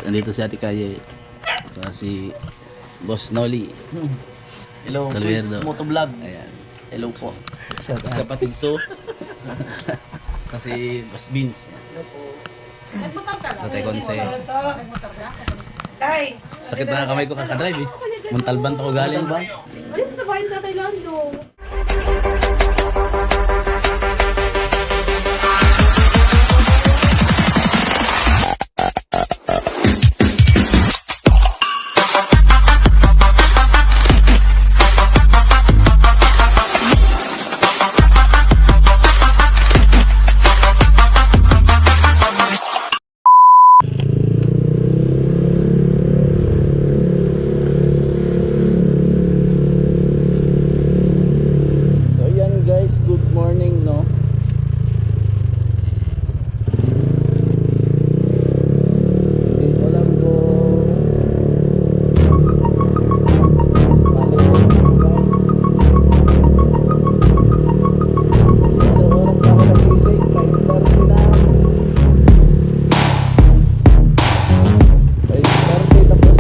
Nandito si Ate Kaye. So si Boss Noli. Hello, Calverdo. Chris Motovlog. Ayan. Hello po. Si kapatid So. So si Boss Beans. Sa Tekonse. Ay, Sakit na kamay ko kakadrive eh. Montalban pa ko galing. alin sa bahay na Taylando? So yan guys, good morning no. Dito lang po. Bali guys. Kasi ano oras na ako nagising, 5:30 na. 5:30 tapos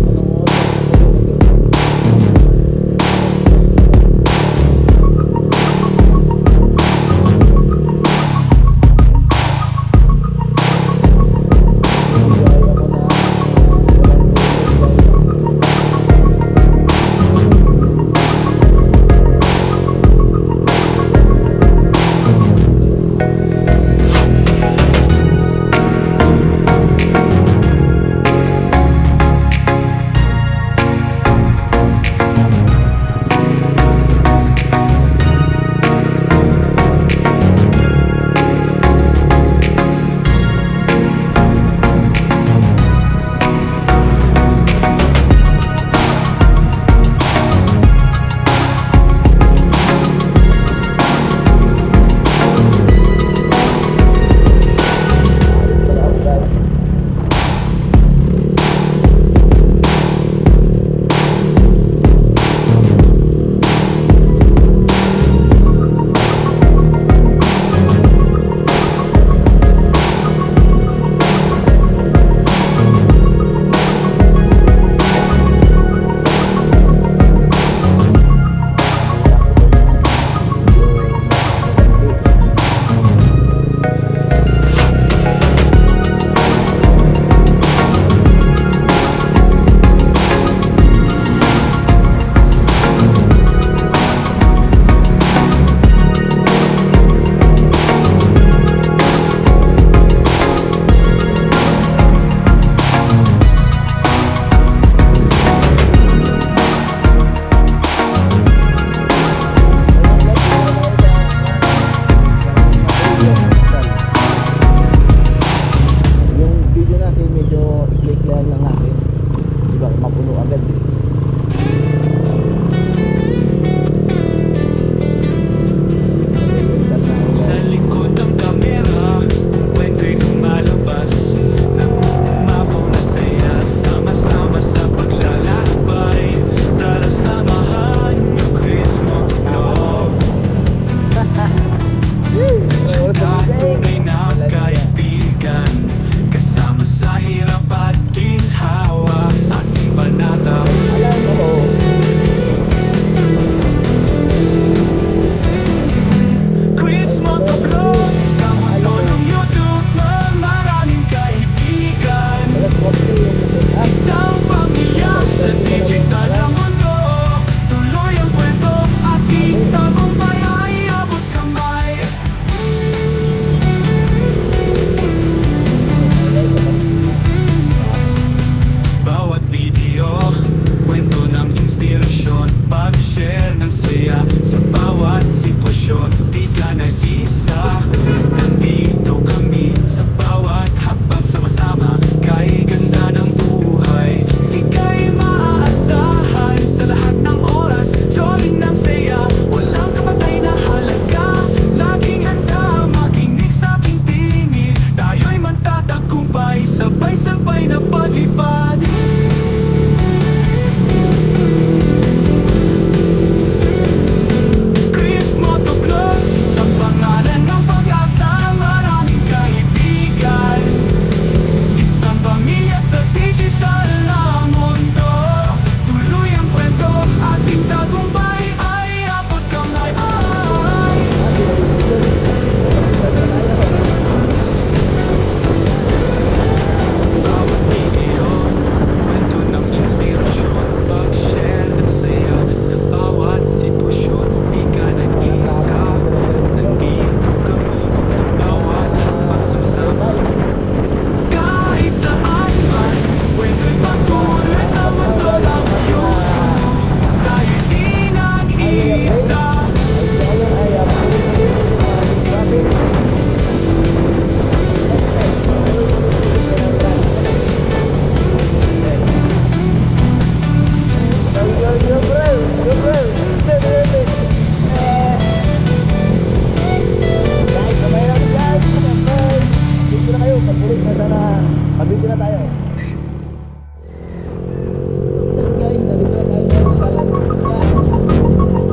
anong oras na ako nagising? Yung video natin medyo i-click lang natin. Di ba mapuno agad eh. Sa likod ng kamera, kwento'y lumalabas na umapaw na saya, sama-sama sa paglalakbay. Tara samahan niyo Chris Motovlog. Tunay na kaibigan, kasama sa hirap at ginhawa. Ating panata tayo. So guys, nandito na tayo ngayon sa Las Piñas. Sa Quezon tayo.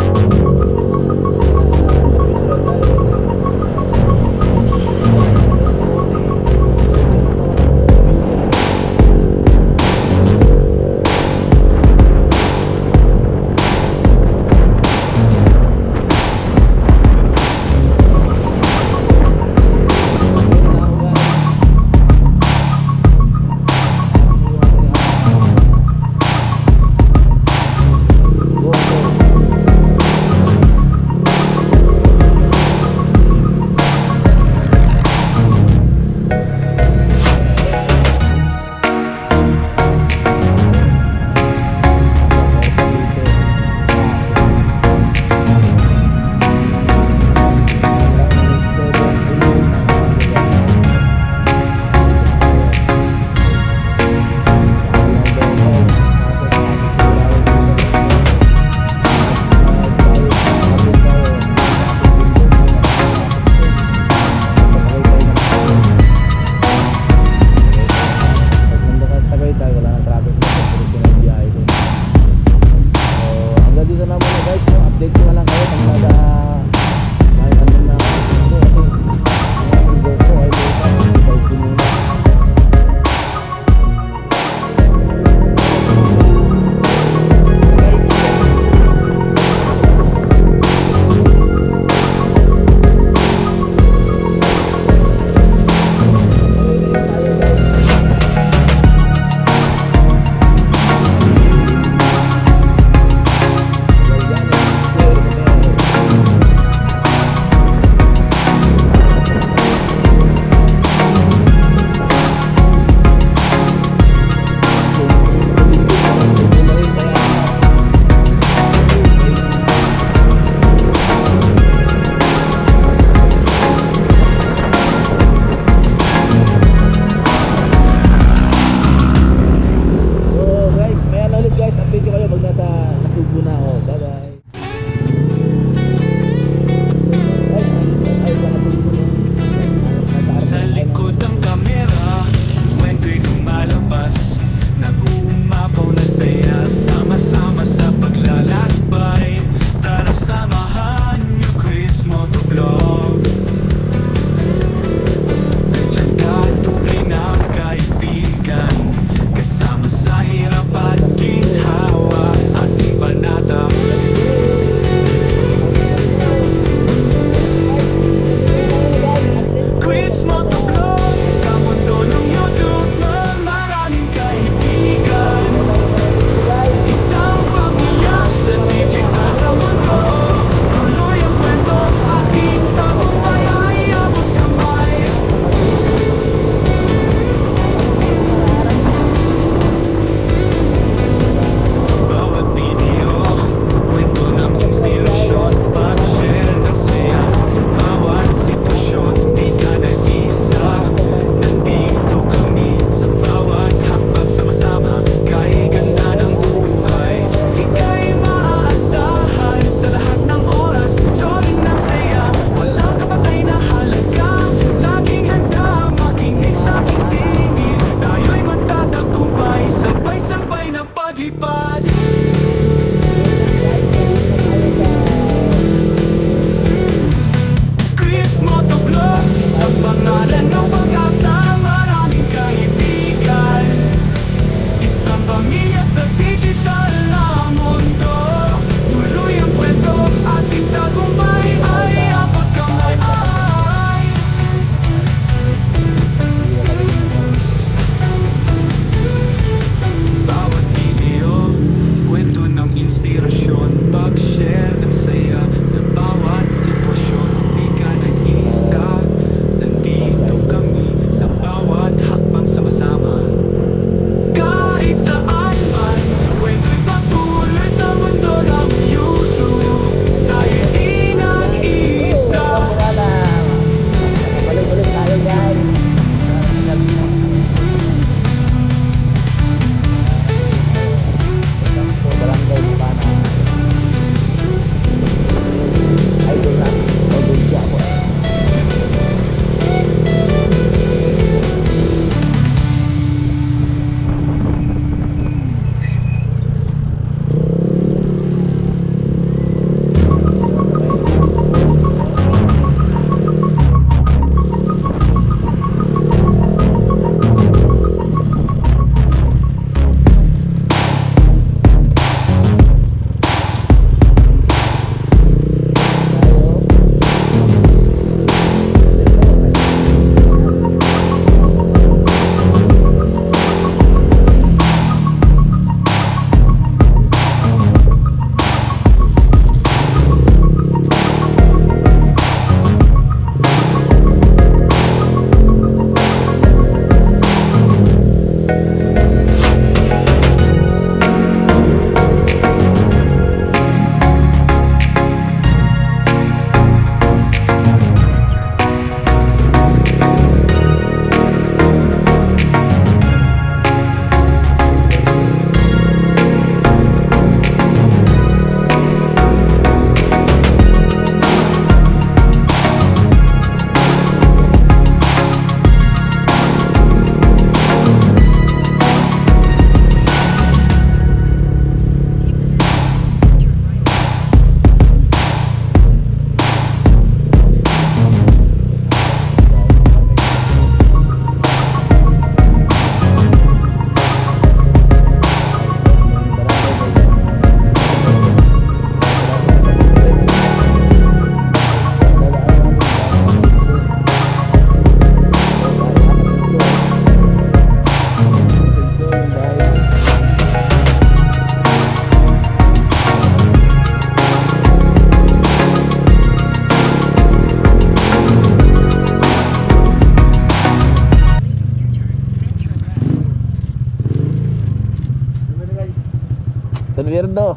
Tulwirdo.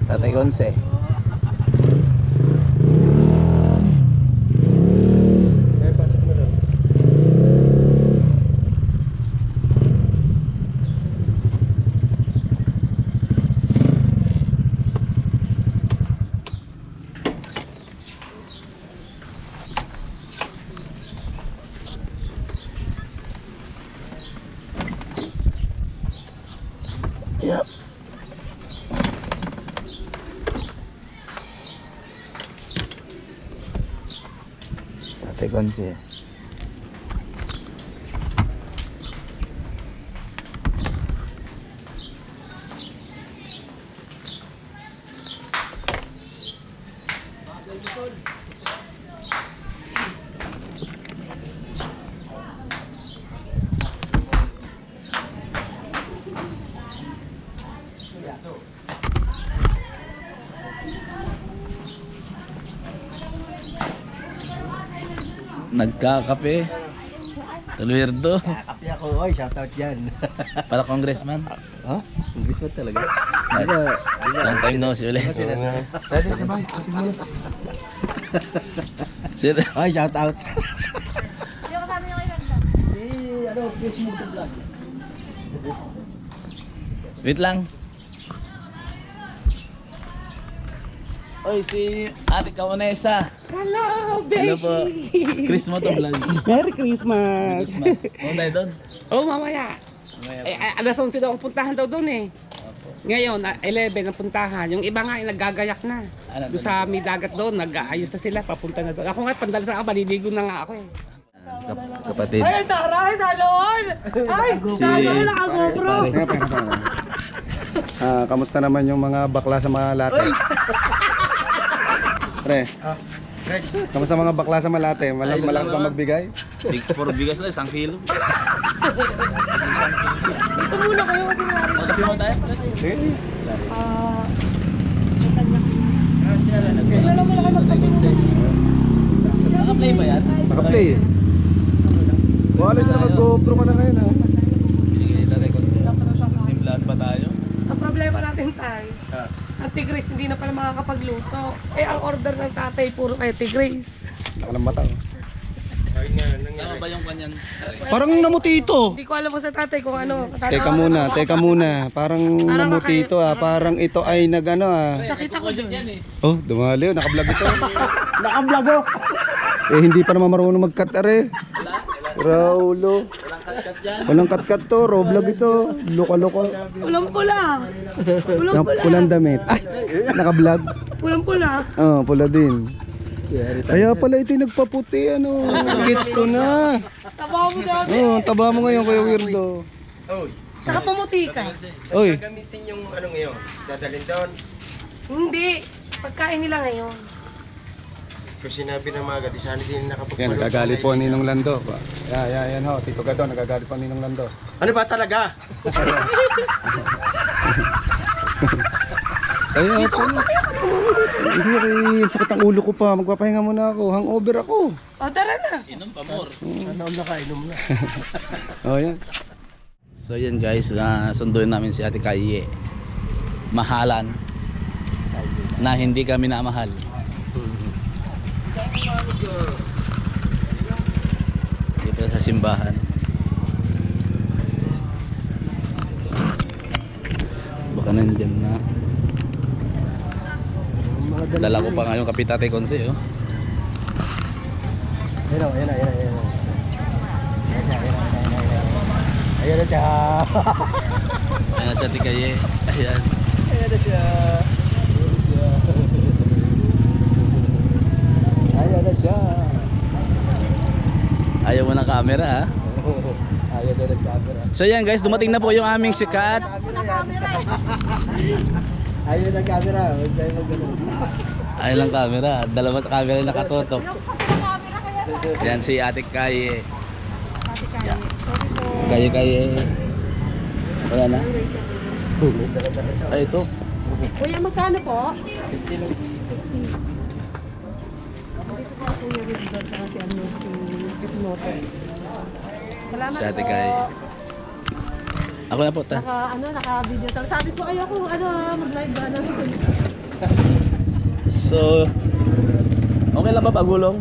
Tatay Konse. Yep. Tatay Konse. Nagkakape. Tulwirdo. Kapi ako, oy, shoutout dyan. Para congressman. Ha? English ba talaga? Long time no si ulit. Pwede sabay, kapi mo. Sir. Oy, shoutout. Yung kasama niyo kayo ganda. Si, Chris Moto Vlog. Wait lang. Oy, si Ate Kaunesa. Hello, Ano po? Chris mo to vlog. Merry Christmas! Christmas. Kung tayo doon. Oh, mamaya. Alas 11 daw ang puntahan daw doon eh. Ngayon, 11 ang puntahan. Yung iba nga ay naggagayak na. Ano, Doon sa may dagat doon, nag-aayos na sila, papunta na doon. Ako nga, pandala sa ako, maliligo na nga ako eh. Kapatid. Ay, taray, talon! Ay, talon, naka-GoPro! Kamusta naman yung mga bakla sa Malate? Pre, kamusta mga bakla sa Malate? Ayos lang Malakas ba naman. magbigay? Big for bigas na, 1 kilo. Ito muna kayo kasi nari. Magkapi mo tayo? Sige. Wala naman kayo magkape muna. Naka-play ba yan? Naka-play eh. Wala ka na mag-GoPro ka na ngayon ha. Binigay Tatay Konse. Timplahan pa tayo. Ang problema natin tayo, ang Tigris hindi na pala makakapagluto. Eh, ang order ng tatay, puro kay Tigris. Nakalamata. Tama ba yung kanyan? Parang namuti ito. Hindi ko alam mo sa tatay kung ano. Teka muna. Parang namuti ito ah. Parang ito ay nag-ano ah. Nakita ko dyan. Yan eh. Oh, dumali. Naka-vlog ito. Naka-vlog Eh, hindi pa naman marunong mag-cut are. Raulo. Walang cut-cut yan. Walang cut-cut to. Roblog ito. Loko-loko. Pulang-pula. Pulang-pula. Pulang damit. Ay, naka-vlog. Pulang-pula. Oh, pula din. Kaya pala ito yung nagpaputi, ano. Gets ko na. Taba mo dati. Oh, taba mo ngayon, Kuya Weirdo. Tsaka pumuti ka. Oy, Gamitin yung ano ngayon, dadalhin doon. Hindi. Pagkain nila ngayon. Kung sinabi ng mga gati, sana din yan, nakapagpulong. nagagalit po ang Ninong Lando. Yan ho, Tito Gado, nagagalit po ang Ninong Lando. Ano ba talaga? Ay, ako. Hindi, sakit ang ulo ko pa. Magpapahinga muna ako. Hangover ako. O, tara na. Inom pa more. Ano nakainom na? Oh, yan. So yan guys, sunduin namin si Ate Kaye. Mahalan. Na hindi kami namahal. Dito sa simbahan. Baka nandyan na. Dala ko pa nga yung kape Tatay Konse oh. Ayan na. Ayan na siya. Ayan na si Ate Kaye. Ayan. Ayan na siya. Ayan na siya. Ayaw mo ng camera ha. Ayan na ng camera. So yan guys, dumating na po yung aming sikat. Ayan ng camera. Huwag tayo mag-ano. Ayaw lang camera. Dalawa sa camera yung nakatutok. Yan si Ate Kaye. Kaye. Wala na? Ay ito. Kuya, magkano po? 50 lang. Salamat Si Ate po. Kaye. Ako na po, ta. Naka-video tal. Sabi ko ayoko mag-live ba na. So, okay lang ba pagulong?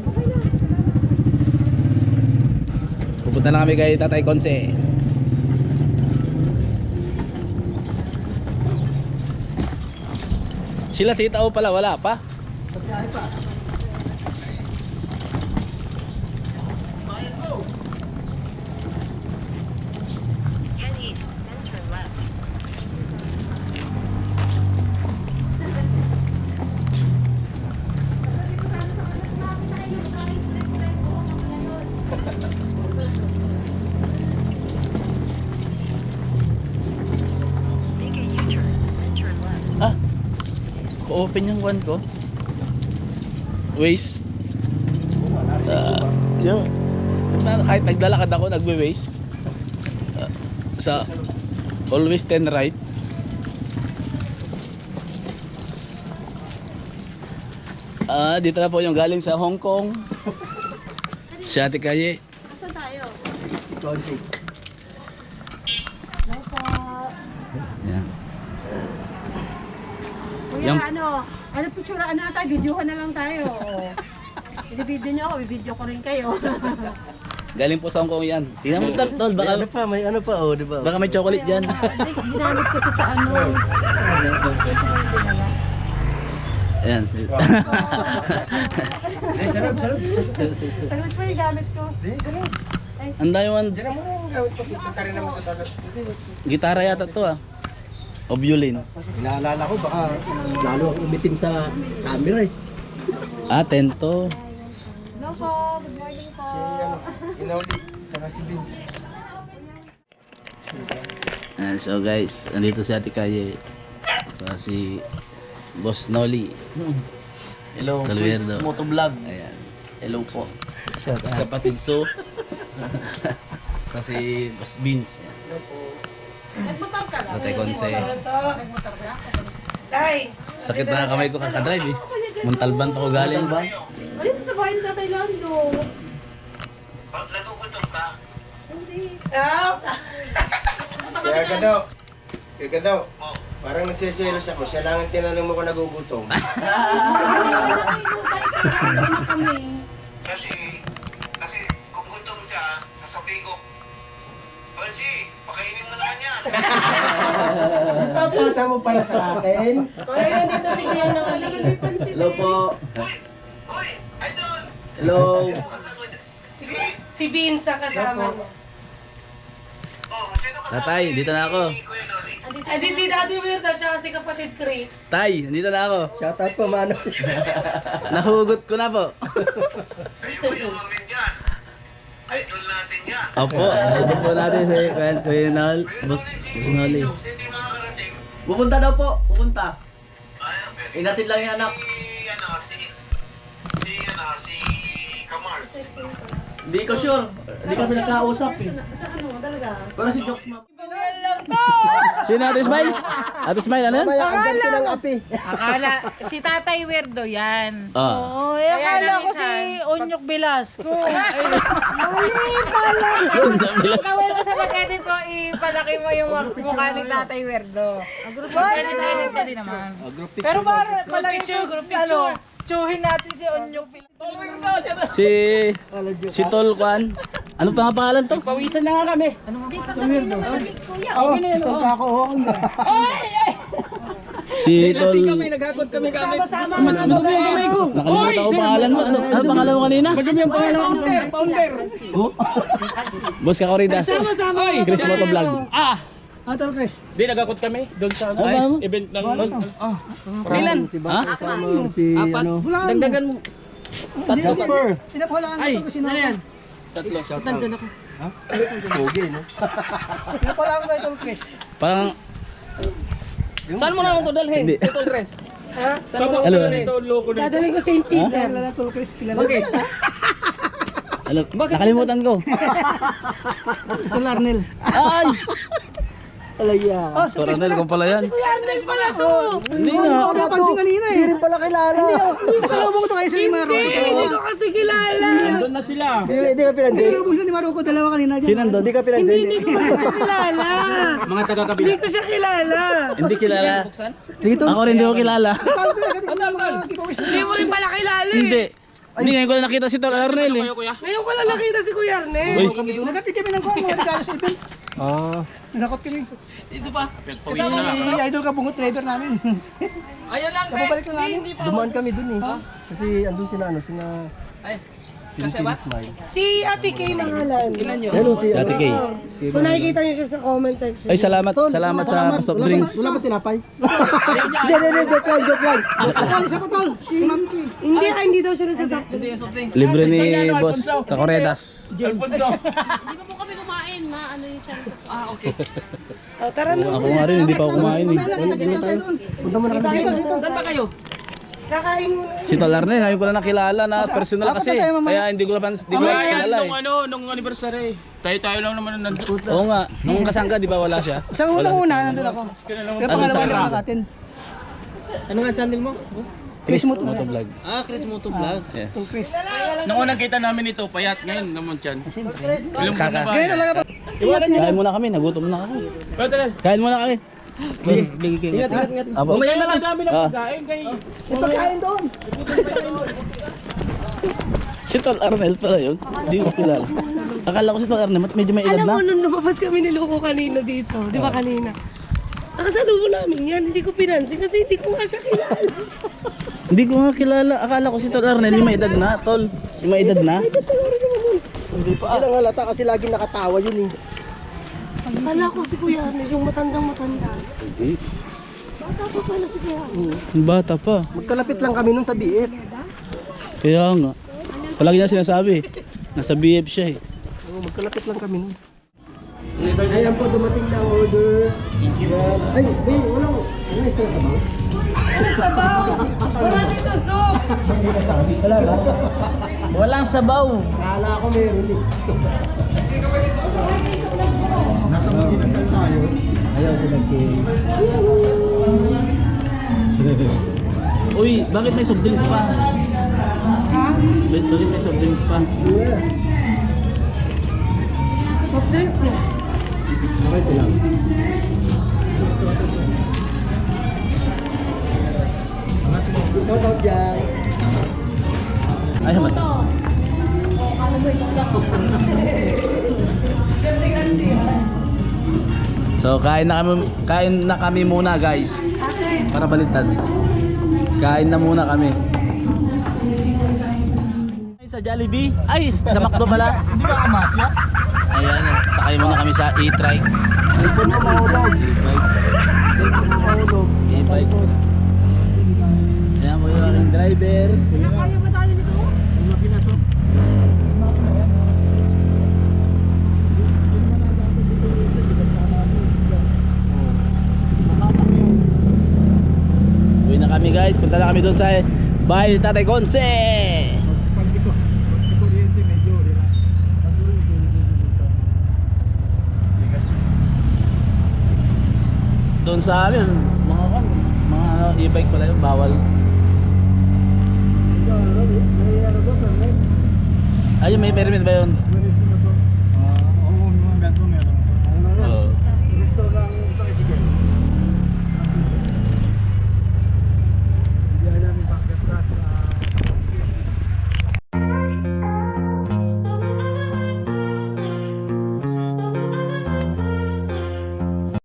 Pupunta na kami kay Tatay Konse. Sila Tita O pala, wala pa? Ah, ko-open yung one ko. Waste. Yun. Kahit naglalakad ako, nagwe-waste. Sa always 10 right. Dito na po yung galing sa Hong Kong. Si Ate Kaye. Saan tayo? Yan. Kuya, Yung- ano picturean na tayo? Videohan na lang tayo. Bibidyo niyo ako, bibidyo ko rin kayo. Galing po sa Hong Kong yan. Tingnan mo tol, May ano pa, oh, di ba? baka may chocolate dyan. Ginamit ko to sa Ayan. Sarap. Tagal pa yung gamit ko. Ang dami man. Gitara yata to o violin. Inaalala ko, baka lalo akong umitim sa camera eh. 10 to. Hello po, good morning po. Inauli, tsaka si Vince. Ayan, so guys, andito si Ate Kaye. So si Boss Noli. Hello, Calverdo. Chris Motovlog. Ayan. Hello po. Si Kapatid So. So si Boss Beans. Sa Tatay Konse. Tay, Sakit na kamay ko kakadrive eh. Montalban to ko galing. dito sa bahay ni Tatay Lando. Nagugutom ka? Hindi. Kaya gadaw, parang nagsiselos ako, siya lang ang tinanong mo kung nagugutom. Kasi kung gutom siya, sasabihin ko, Bonsi, pakainin mo naman yan. Papasa mo pala sa akin. Kaya dito si Kuya Noli. Hello po. Uy, idol! Hello. Sino kasama niya? Si Vince ang kasama mo. Sino kasama Tatay, dito na ako. ni Kuya Noli? Adi si Daddy Weird at saka si kapatid Chris. Tay, andito na ako. Shoutout po, Mano. Nahugot ko na po. Ayun yung amin dyan. Idol natin yan. Opo, andito po natin si Kuya Nol. Boss Noli. Jokes, hindi makakarating. Pupunta daw po. Pupunta. Ayun, pwede. Inatid lang yung anak. Si Kamars. Hindi ko sure. Hindi kami nakausap eh. Sa ano talaga? Pero si Jokes ma... Sino Ate Smile? Ate Smile, ano yan? Maya, ang ganti ng api. Akala, si Tatay Weirdo yan. Ah. Oo, akala ko si Onyok Velasco. Mali pala. Gawin mo sa mag-edit ko, ipalaki mo yung mukha ni Tatay Weirdo. Edit ka din naman. Pero malaki group picture. Tsuhin natin si Onyok Velasco. Si Tol Kwan. Ano pa nga pangalan to? Pawisan na nga kami. Oh, itong kakuhong. Si Tol. Naghakot kami gamit. Sama-sama. Madumi yung kamay ko. Nakalimutan ko pangalan mo. Ano pangalan mo kanina? Madumi yung pangalan ko. Founder. Boss Kakoridas. Chris Motovlog. Atal, Chris. Di, naghakot kami. Doon sa Ano? event ng... Ilan? Si Bata, kasama si ano. Dagdagan mo. Jasper. Pinapahalaan ko ito kasi ano yan? Tatlo. Shoutout. Ha? Pogi, no? Pinapahalaan ko ito, Chris. Parang Saan mo naman ito dalhin? Hindi. Ito dress. Ha? Saan mo Ano? naman ito loko na? Dadalhin ko St. Peter. Kilala to, Chris. Kilala. Bakit? ano, nakalimutan ko. Ito, Larnel. Ay! Alaya. Oh, Ito Arnel, kung pala yan. Kuya Arnel pala to. Hindi nga. Ako napansin kanina eh. Hindi rin pala kilala. Hindi, kasalubong ko to kayo sila ni Marco. Hindi ko kasi kilala. Hindi ka pinansin. Kasalubong sila ni Marco, dalawa kanina dyan. Sinando? Hindi ka pinansin. Hindi ko siya kilala. Mga taga-kabila. Hindi ko siya kilala. Hindi kilala. Dito. Ako rin hindi ko kilala. Hindi mo rin pala kilala eh. Hindi. Hindi ngayon ko na nakita si Tol Arnel eh. Ngayon ko lang nakita si Kuya Arnel. Nagkatid kami ng kuha mo, regalo sa event. Nagkakot kami. Dito pa. Si Idol Kabungot, driver namin. Ayun lang, te. Kapabalik na namin. Dumaan kami dun eh. Kasi andun sila sina Ay, kasi ba? Si Ate Kay Mahalan. Tingnan nyo. Hello si Si Ate Kay. Kung nakikita niyo siya sa comment section. Ay, salamat. Salamat sa soft drinks. Wala ba tinapay? Hindi, joke lang. Patol, siya patol. Si Ma'am Kay. Hindi daw siya nasasakto. Hindi yung soft drinks. Libre ni Boss Tacoredas. Ah, okay. Oh, tara na. Ako nga rin, hindi pa ako kumain eh. Punta mo na kami dito. Saan ba kayo? Kakain muna. Si Tol Arnel, ngayon ko lang nakilala na personal kasi. Kaya hindi ko lang kilala eh. Nung anniversary. Tayo lang naman nandun. Oo nga, nung kasangga di ba wala siya? Sa unang-una, nandun ako. Kaya pangalawa sa na kasama? nakatin. Ano nga channel mo? Chris Motovlog. Chris Motovlog. Yes. Nung unang kita namin ito, payat. Ngayon naman dyan. Ilang buwan na ba? Ganyan talaga ba? Kain muna kami, nagutom na ako. Kain muna kami. Boss, ingat. Apo. Mamaya na lang. Ipagkain doon. Si Tol Arnel pala yun. Hindi ko kilala. Akala ko si Tol Arnel, medyo may edad Alam na. mo, nung lumabas kami ni Loco kanina dito, di ba kanina? Nakasalubo namin yan, hindi ko pinansin kasi hindi ko nga siya kilala. Hindi ko nga kilala. Akala ko si Tol Arnel, yung may edad na. Tol, yung may edad na. Hindi pa. Ilang halata kasi laging nakatawa yun eh. Akala ko si Kuya Arnel, yung matandang-matanda. Hindi. Bata pa pala si Kuya Arnel. Bata pa. Magkalapit lang kami nun sa BF. Kaya nga. Palagi na sinasabi. Nasa BF siya eh. Magkalapit lang kami nun. Ayan po, dumating na ang order. Yan. Ay, walang extra sabaw. Sabaw! Wala dito soup! Wala ba? Walang sabaw. Kala ko meron eh. Nasa mag-inasal tayo. Ayaw sila kay... Uy, bakit may soft drinks pa? Ha? Bakit may soft drinks pa? Soft drinks mo? Okay lang. Shout out dyan. Ay, hamat. So, kain na kami muna, guys. Para baliktad. Kain na muna kami. Sa Jollibee? Ay, sa McDo pala. Hindi ka kamafya? Ayan, sakay muna kami sa e-trike. Ipon mo mahulog. E-bike. Ipon mo mahulog. E-bike. Ayan po yung aking driver. Kaya ba tayo nito? Lumaki na to. Uwi na kami, guys. Punta na kami doon sa bahay ni Tatay Conce. Doon sa amin, mga e-bike pala yung bawal. Ayun, may permit ba yun?